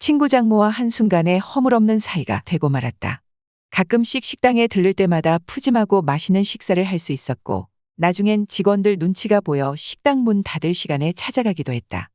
친구 장모와 한순간에 허물없는 사이가 되고 말았다. 가끔씩 식당에 들를 때마다 푸짐하고 맛있는 식사를 할 수 있었고, 나중엔 직원들 눈치가 보여 식당 문 닫을 시간에 찾아가기도 했다.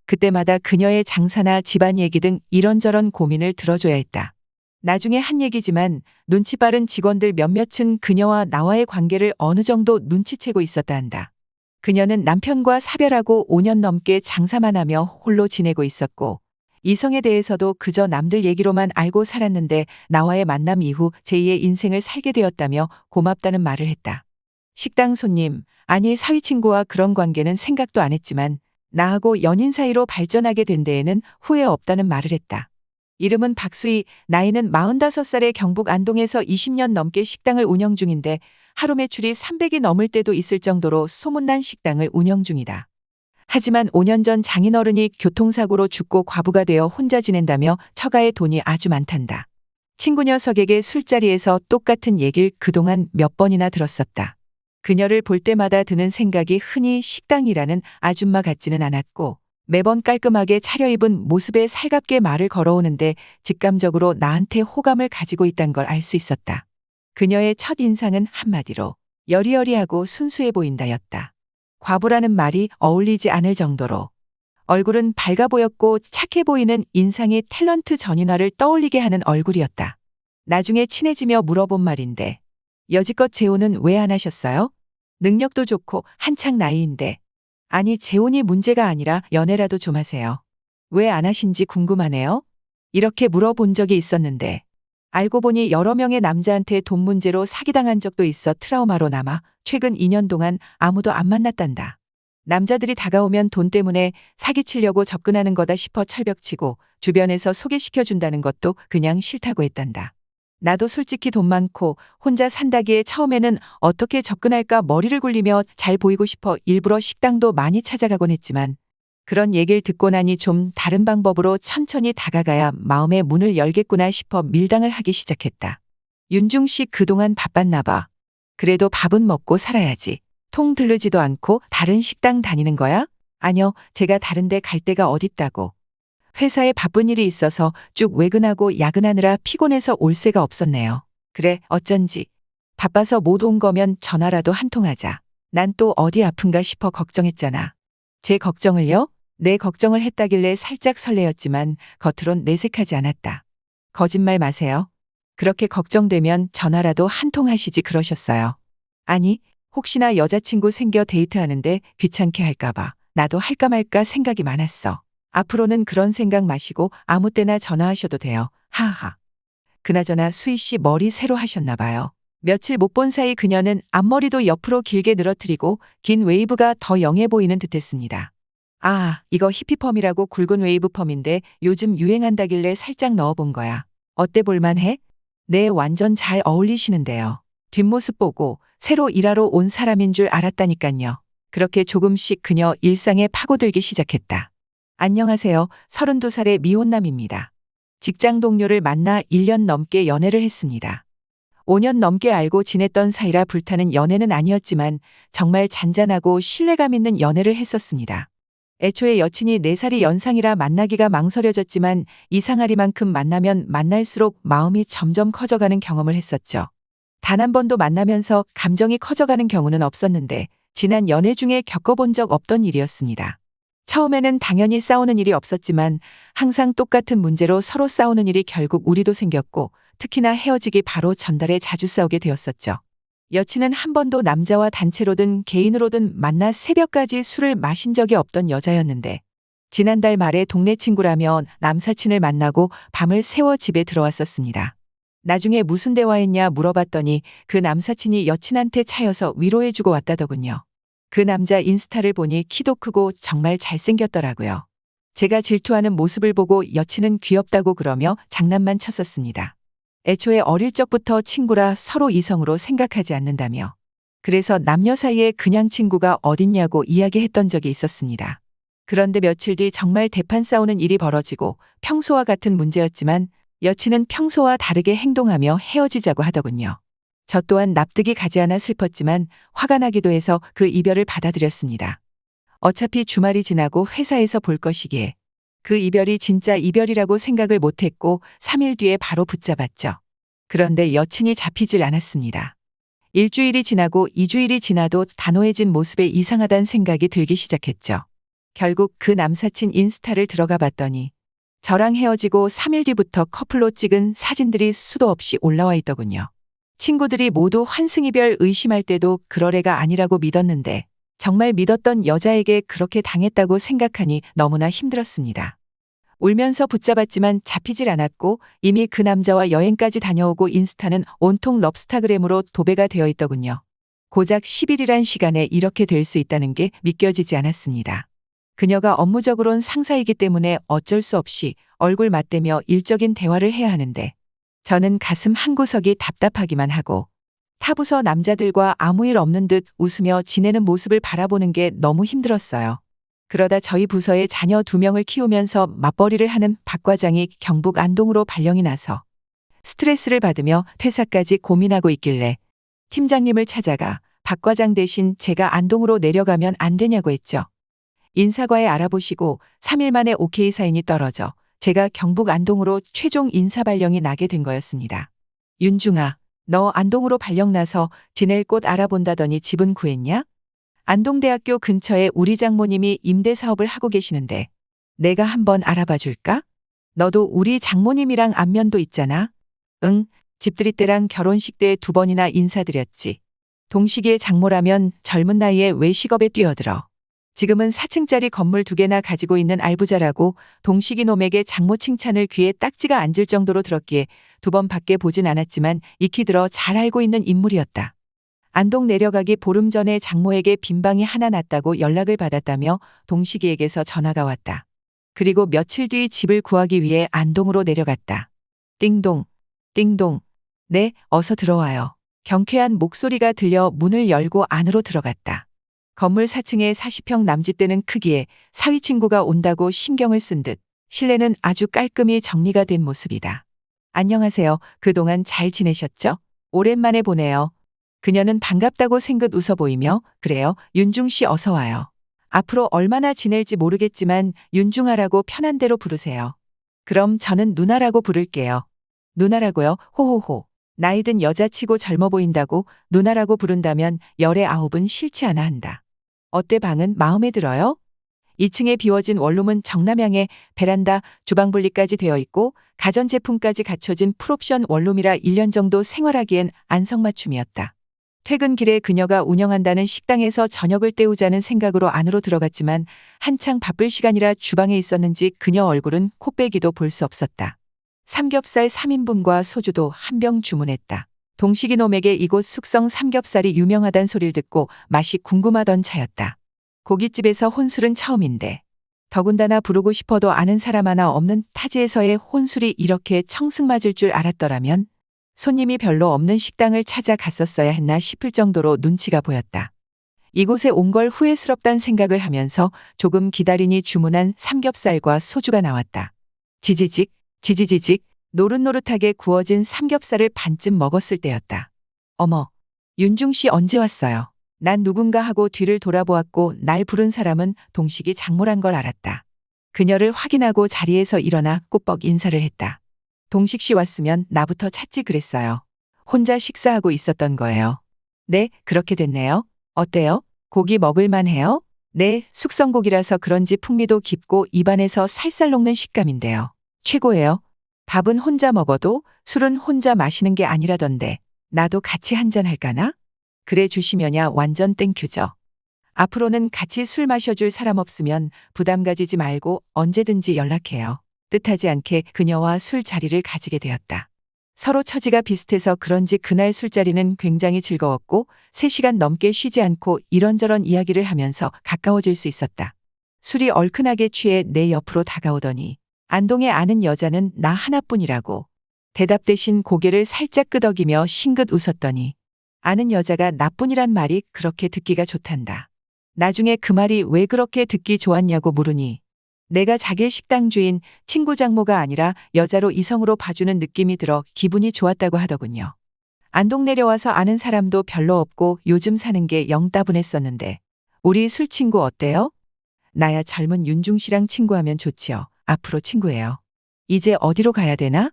그때마다 그녀의 장사나 집안 얘기 등 이런저런 고민을 들어줘야 했다. 나중에 한 얘기지만 눈치 빠른 직원들 몇몇은 그녀와 나와의 관계를 어느 정도 눈치채고 있었다 한다. 그녀는 남편과 사별하고 5년 넘게 장사만 하며 홀로 지내고 있었고, 이성에 대해서도 그저 남들 얘기로만 알고 살았는데 나와의 만남 이후 제2의 인생을 살게 되었다며 고맙다는 말을 했다. 식당 손님, 아니 사위 친구와 그런 관계는 생각도 안 했지만 나하고 연인 사이로 발전하게 된 데에는 후회 없다는 말을 했다. 이름은 박수희, 나이는 45살의 경북 안동에서 20년 넘게 식당을 운영 중인데 하루 매출이 300이 넘을 때도 있을 정도로 소문난 식당을 운영 중이다. 하지만 5년 전 장인어른이 교통사고로 죽고 과부가 되어 혼자 지낸다며 처가에 돈이 아주 많단다. 친구 녀석에게 술자리에서 똑같은 얘기를 그동안 몇 번이나 들었었다. 그녀를 볼 때마다 드는 생각이 흔히 식당이라는 아줌마 같지는 않았고, 매번 깔끔하게 차려입은 모습에 살갑게 말을 걸어오는데 직감적으로 나한테 호감을 가지고 있다는 걸 알 수 있었다. 그녀의 첫 인상은 한마디로 여리여리하고 순수해 보인다였다. 과부라는 말이 어울리지 않을 정도로. 얼굴은 밝아 보였고 착해 보이는 인상이 탤런트 전인화를 떠올리게 하는 얼굴이었다. 나중에 친해지며 물어본 말인데, 여지껏 재혼은 왜 안 하셨어요? 능력도 좋고 한창 나이인데. 아니 재혼이 문제가 아니라 연애라도 좀 하세요. 왜 안 하신지 궁금하네요. 이렇게 물어본 적이 있었는데, 알고 보니 여러 명의 남자한테 돈 문제로 사기당한 적도 있어 트라우마로 남아 최근 2년 동안 아무도 안 만났단다. 남자들이 다가오면 돈 때문에 사기치려고 접근하는 거다 싶어 철벽치고 주변에서 소개시켜준다는 것도 그냥 싫다고 했단다. 나도 솔직히 돈 많고 혼자 산다기에 처음에는 어떻게 접근할까 머리를 굴리며 잘 보이고 싶어 일부러 식당도 많이 찾아가곤 했지만, 그런 얘기를 듣고 나니 좀 다른 방법으로 천천히 다가가야 마음의 문을 열겠구나 싶어 밀당을 하기 시작했다. 윤중 씨 그동안 바빴나 봐. 그래도 밥은 먹고 살아야지. 통 들르지도 않고 다른 식당 다니는 거야? 아니요, 제가 다른 데 갈 데가 어딨다고. 회사에 바쁜 일이 있어서 쭉 외근하고 야근하느라 피곤해서 올 새가 없었네요. 그래, 어쩐지. 바빠서 못 온 거면 전화라도 한 통 하자. 난 또 어디 아픈가 싶어 걱정했잖아. 제 걱정을요? 내 걱정을 했다길래 살짝 설레었지만 겉으론 내색하지 않았다. 거짓말 마세요. 그렇게 걱정되면 전화라도 한 통 하시지 그러셨어요. 아니, 혹시나 여자친구 생겨 데이트하는데 귀찮게 할까봐 나도 할까 말까 생각이 많았어. 앞으로는 그런 생각 마시고 아무 때나 전화하셔도 돼요. 하하. 그나저나 수희 씨 머리 새로 하셨나 봐요. 며칠 못 본 사이 그녀는 앞머리도 옆으로 길게 늘어뜨리고 긴 웨이브가 더 영해 보이는 듯했습니다. 아, 이거 히피펌이라고 굵은 웨이브 펌인데 요즘 유행한다길래 살짝 넣어본 거야. 어때 볼만해? 네, 완전 잘 어울리시는데요. 뒷모습 보고 새로 일하러 온 사람인 줄 알았다니깐요. 그렇게 조금씩 그녀 일상에 파고들기 시작했다. 안녕하세요. 32살의 미혼남입니다. 직장 동료를 만나 1년 넘게 연애를 했습니다. 5년 넘게 알고 지냈던 사이라 불타는 연애는 아니었지만 정말 잔잔하고 신뢰감 있는 연애를 했었습니다. 애초에 여친이 4살이 연상이라 만나기가 망설여졌지만 이상하리만큼 만나면 만날수록 마음이 점점 커져가는 경험을 했었죠. 단 한 번도 만나면서 감정이 커져가는 경우는 없었는데 지난 연애 중에 겪어본 적 없던 일이었습니다. 처음에는 당연히 싸우는 일이 없었지만 항상 똑같은 문제로 서로 싸우는 일이 결국 우리도 생겼고, 특히나 헤어지기 바로 전달에 자주 싸우게 되었었죠. 여친은 한 번도 남자와 단체로든 개인으로든 만나 새벽까지 술을 마신 적이 없던 여자였는데, 지난달 말에 동네 친구라며 남사친을 만나고 밤을 새워 집에 들어왔었습니다. 나중에 무슨 대화했냐 물어봤더니 그 남사친이 여친한테 차여서 위로해주고 왔다더군요. 그 남자 인스타를 보니 키도 크고 정말 잘생겼더라고요. 제가 질투하는 모습을 보고 여친은 귀엽다고 그러며 장난만 쳤었습니다. 애초에 어릴 적부터 친구라 서로 이성으로 생각하지 않는다며. 그래서 남녀 사이에 그냥 친구가 어딨냐고 이야기했던 적이 있었습니다. 그런데 며칠 뒤 정말 대판 싸우는 일이 벌어지고 평소와 같은 문제였지만 여친은 평소와 다르게 행동하며 헤어지자고 하더군요. 저 또한 납득이 가지 않아 슬펐지만 화가 나기도 해서 그 이별을 받아들였습니다. 어차피 주말이 지나고 회사에서 볼 것이기에. 그 이별이 진짜 이별이라고 생각을 못했고 3일 뒤에 바로 붙잡았죠. 그런데 여친이 잡히질 않았습니다. 일주일이 지나고 2주일이 지나도 단호해진 모습에 이상하다는 생각이 들기 시작했죠. 결국 그 남사친 인스타를 들어가 봤더니 저랑 헤어지고 3일 뒤부터 커플로 찍은 사진들이 수도 없이 올라와 있더군요. 친구들이 모두 환승이별 의심할 때도 그럴 애가 아니라고 믿었는데 정말 믿었던 여자에게 그렇게 당했다고 생각하니 너무나 힘들었습니다. 울면서 붙잡았지만 잡히질 않았고 이미 그 남자와 여행까지 다녀오고 인스타는 온통 럽스타그램으로 도배가 되어 있더군요. 고작 10일이란 시간에 이렇게 될 수 있다는 게 믿겨지지 않았습니다. 그녀가 업무적으론 상사이기 때문에 어쩔 수 없이 얼굴 맞대며 일적인 대화를 해야 하는데 저는 가슴 한구석이 답답하기만 하고 타부서 남자들과 아무 일 없는 듯 웃으며 지내는 모습을 바라보는 게 너무 힘들었어요. 그러다 저희 부서에 자녀 2명을 키우면서 맞벌이를 하는 박 과장이 경북 안동으로 발령이 나서 스트레스를 받으며 퇴사까지 고민하고 있길래 팀장님을 찾아가 박 과장 대신 제가 안동으로 내려가면 안 되냐고 했죠. 인사과에 알아보시고 3일 만에 오케이 사인이 떨어져 제가 경북 안동으로 최종 인사 발령이 나게 된 거였습니다. 윤중아, 너 안동으로 발령 나서 지낼 곳 알아본다더니 집은 구했냐? 안동대학교 근처에 우리 장모님이 임대 사업을 하고 계시는데 내가 한번 알아봐 줄까? 너도 우리 장모님이랑 안면도 있잖아. 응, 집들이 때랑 결혼식 때 2번이나 인사드렸지. 동식이의 장모라면 젊은 나이에 왜 식업에 뛰어들어. 지금은 4층짜리 건물 2개나 가지고 있는 알부자라고 동식이 놈에게 장모 칭찬을 귀에 딱지가 앉을 정도로 들었기에 2번밖에 보진 않았지만 익히 들어 잘 알고 있는 인물이었다. 안동 내려가기 보름 전에 장모에게 빈방이 하나 났다고 연락을 받았다며 동식이에게서 전화가 왔다. 그리고 며칠 뒤 집을 구하기 위해 안동으로 내려갔다. 띵동, 띵동. 네, 어서 들어와요. 경쾌한 목소리가 들려 문을 열고 안으로 들어갔다. 건물 4층에 40평 남짓되는 크기에 사위 친구가 온다고 신경을 쓴 듯 실내는 아주 깔끔히 정리가 된 모습이다. 안녕하세요. 그동안 잘 지내셨죠? 오랜만에 보네요. 그녀는 반갑다고 생긋 웃어 보이며 그래요. 윤중 씨 어서 와요. 앞으로 얼마나 지낼지 모르겠지만 윤중아라고 편한 대로 부르세요. 그럼 저는 누나라고 부를게요. 누나라고요? 호호호. 나이든 여자치고 젊어 보인다고 누나라고 부른다면 열의 9은 싫지 않아 한다. 어때 방은 마음에 들어요? 2층에 비워진 원룸은 정남향에 베란다, 주방 분리까지 되어 있고 가전제품까지 갖춰진 풀옵션 원룸이라 1년 정도 생활하기엔 안성맞춤이었다. 퇴근길에 그녀가 운영한다는 식당에서 저녁을 때우자는 생각으로 안으로 들어갔지만 한창 바쁠 시간이라 주방에 있었는지 그녀 얼굴은 코빼기도 볼 수 없었다. 삼겹살 3인분과 소주도 한 병 주문했다. 동식이 놈에게 이곳 숙성 삼겹살이 유명하단 소리를 듣고 맛이 궁금하던 차였다. 고깃집에서 혼술은 처음인데 더군다나 부르고 싶어도 아는 사람 하나 없는 타지에서의 혼술이 이렇게 청승맞을 줄 알았더라면 손님이 별로 없는 식당을 찾아갔었어야 했나 싶을 정도로 눈치가 보였다. 이곳에 온 걸 후회스럽단 생각을 하면서 조금 기다리니 주문한 삼겹살과 소주가 나왔다. 지지직, 지지지직 노릇노릇하게 구워진 삼겹살을 반쯤 먹었을 때였다. 어머, 윤중 씨 언제 왔어요? 난 누군가 하고 뒤를 돌아보았고 날 부른 사람은 동식이 장모란 걸 알았다. 그녀를 확인하고 자리에서 일어나 꾸벅 인사를 했다. 동식 씨 왔으면 나부터 찾지 그랬어요. 혼자 식사하고 있었던 거예요. 네, 그렇게 됐네요. 어때요? 고기 먹을만 해요? 네, 숙성고기라서 그런지 풍미도 깊고 입안에서 살살 녹는 식감인데요. 최고예요. 밥은 혼자 먹어도 술은 혼자 마시는 게 아니라던데 나도 같이 한잔 할까나? 그래 주시면야 완전 땡큐죠. 앞으로는 같이 술 마셔줄 사람 없으면 부담 가지지 말고 언제든지 연락해요. 뜻하지 않게 그녀와 술자리를 가지게 되었다. 서로 처지가 비슷해서 그런지 그날 술자리는 굉장히 즐거웠고 3시간 넘게 쉬지 않고 이런저런 이야기를 하면서 가까워질 수 있었다. 술이 얼큰하게 취해 내 옆으로 다가오더니 안동에 아는 여자는 나 하나뿐이라고 대답 대신 고개를 살짝 끄덕이며 싱긋 웃었더니 아는 여자가 나뿐이란 말이 그렇게 듣기가 좋단다. 나중에 그 말이 왜 그렇게 듣기 좋았냐고 물으니 내가 자길 식당 주인 친구 장모가 아니라 여자로 이성으로 봐주는 느낌이 들어 기분이 좋았다고 하더군요. 안동 내려와서 아는 사람도 별로 없고 요즘 사는 게 영 따분했었는데 우리 술 친구 어때요? 나야 젊은 윤중 씨랑 친구하면 좋지요. 앞으로 친구예요. 이제 어디로 가야 되나?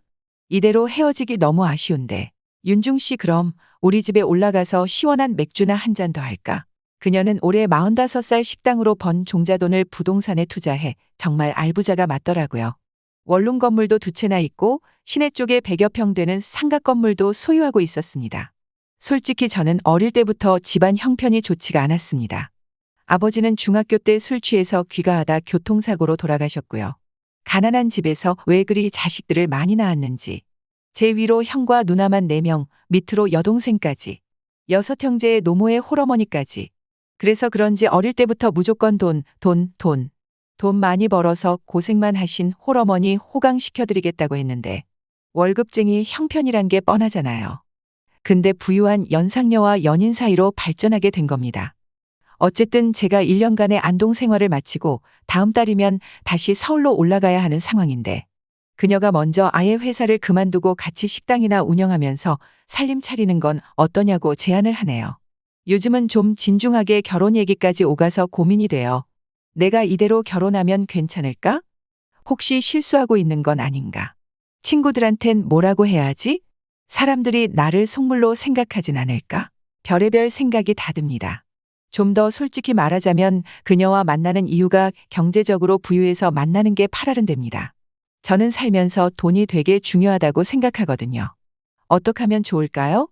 이대로 헤어지기 너무 아쉬운데. 윤중 씨 그럼 우리 집에 올라가서 시원한 맥주나 한 잔 더 할까? 그녀는 올해 45살 식당으로 번 종자돈을 부동산에 투자해 정말 알부자가 맞더라고요. 원룸 건물도 두 채나 있고 시내 쪽에 100여 평 되는 상가 건물도 소유하고 있었습니다. 솔직히 저는 어릴 때부터 집안 형편이 좋지가 않았습니다. 아버지는 중학교 때 술 취해서 귀가하다 교통사고로 돌아가셨고요. 가난한 집에서 왜 그리 자식들을 많이 낳았는지. 제 위로 형과 누나만 4명, 밑으로 여동생까지. 6형제의 노모의 홀어머니까지. 그래서 그런지 어릴 때부터 무조건 돈. 돈 많이 벌어서 고생만 하신 홀어머니 호강시켜드리겠다고 했는데 월급쟁이 형편이란 게 뻔하잖아요. 근데 부유한 연상녀와 연인 사이로 발전하게 된 겁니다. 어쨌든 제가 1년간의 안동 생활을 마치고 다음 달이면 다시 서울로 올라가야 하는 상황인데 그녀가 먼저 아예 회사를 그만두고 같이 식당이나 운영하면서 살림 차리는 건 어떠냐고 제안을 하네요. 요즘은 좀 진중하게 결혼 얘기까지 오가서 고민이 돼요. 내가 이대로 결혼하면 괜찮을까? 혹시 실수하고 있는 건 아닌가? 친구들한텐 뭐라고 해야 하지? 사람들이 나를 속물로 생각하진 않을까? 별의별 생각이 다 듭니다. 좀 더 솔직히 말하자면 그녀와 만나는 이유가 경제적으로 부유해서 만나는 게 팔아른됩니다. 저는 살면서 돈이 되게 중요하다고 생각하거든요. 어떻게 하면 좋을까요?